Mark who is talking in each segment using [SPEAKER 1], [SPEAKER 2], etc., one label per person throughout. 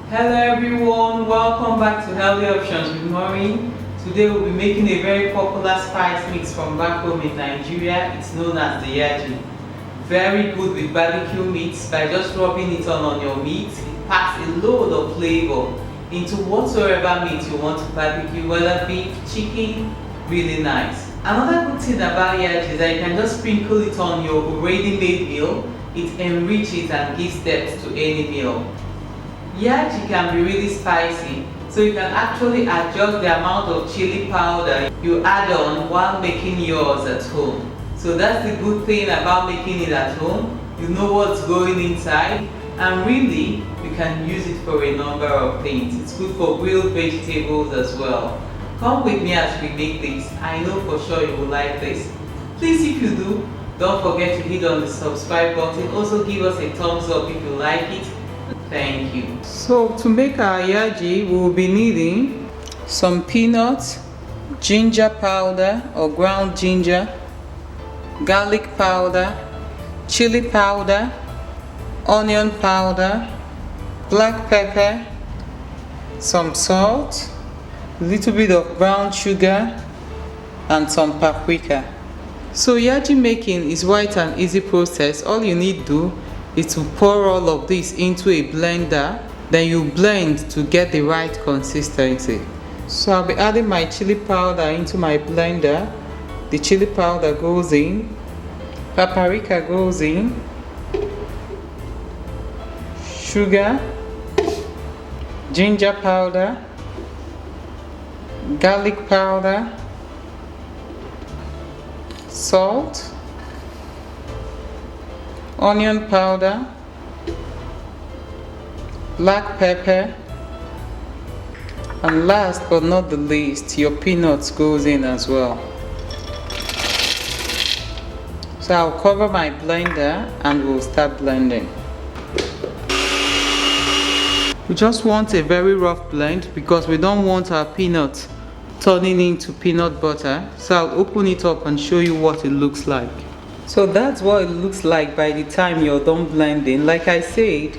[SPEAKER 1] Hello everyone, welcome back to Healthy Options with Maureen. Today we'll be making a very popular spice mix from back home in Nigeria. It's known as the Yaji. Very good with barbecue meats. By just rubbing it on your meat, it packs a load of flavor into whatsoever meat you want to barbecue, whether beef, chicken, really nice. Another good thing about Yaji is that you can just sprinkle it on your already made meal. It enriches and gives depth to any meal. Yaji can be really spicy, so you can actually adjust the amount of chili powder you add on while making yours at home. So that's the good thing about making it at home. You know what's going inside, and really you can use it for a number of things. It's good for grilled vegetables as well. Come with me as we make this. I know for sure you will like this. Please, if you do, don't forget to hit on the subscribe button. Also give us a thumbs up if you like it. Thank you. So to make our yaji, we will be needing some peanuts, ginger powder or ground ginger, garlic powder, chili powder, onion powder, black pepper, some salt, a little bit of brown sugar, and some paprika. So yaji making is quite an easy process. All you need to do is to pour all of this into a blender, then you blend to get the right consistency. So I'll be adding my chili powder into my blender. The chili powder goes in, paprika goes in, sugar, ginger powder, garlic powder, salt, onion powder, black pepper, and last but not the least, your peanuts goes in as well. So I'll cover my blender and we'll start blending. We just want a very rough blend because we don't want our peanuts turning into peanut butter. So I'll open it up and show you what it looks like. So that's what it looks like by the time you're done blending. Like I said,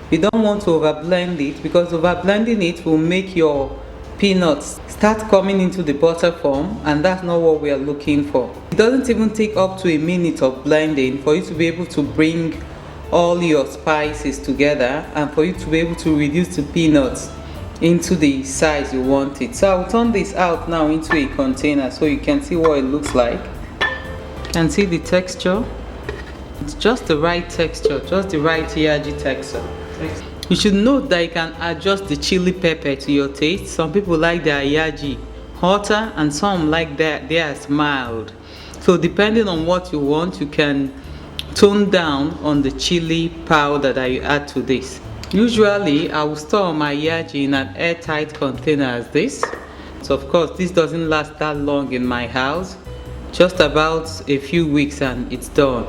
[SPEAKER 1] you don't want to over blend it because over blending it will make your peanuts start coming into the butter form, and that's not what we are looking for. It doesn't even take up to a minute of blending for you to be able to bring all your spices together and for you to be able to reduce the peanuts into the size you want it. So I'll turn this out now into a container so you can see what it looks like. And see the texture. It's just the right texture, just the right yaji texture. You should note that you can adjust the chili pepper to your taste. Some people like their yaji hotter and some like theirs mild. So depending on what you want, you can tone down on the chili powder that you add to this. Usually I will store my yaji in an airtight container as this. So of course this doesn't last that long in my house. Just about a few weeks and it's done.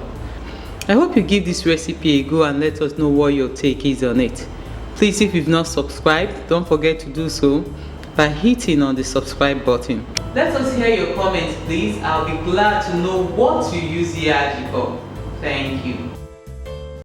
[SPEAKER 1] I hope you give this recipe a go and let us know what your take is on it. Please, if you've not subscribed, don't forget to do so by hitting on the subscribe button. Let us hear your comments, please. I'll be glad to know what you use Yaji for. Thank you.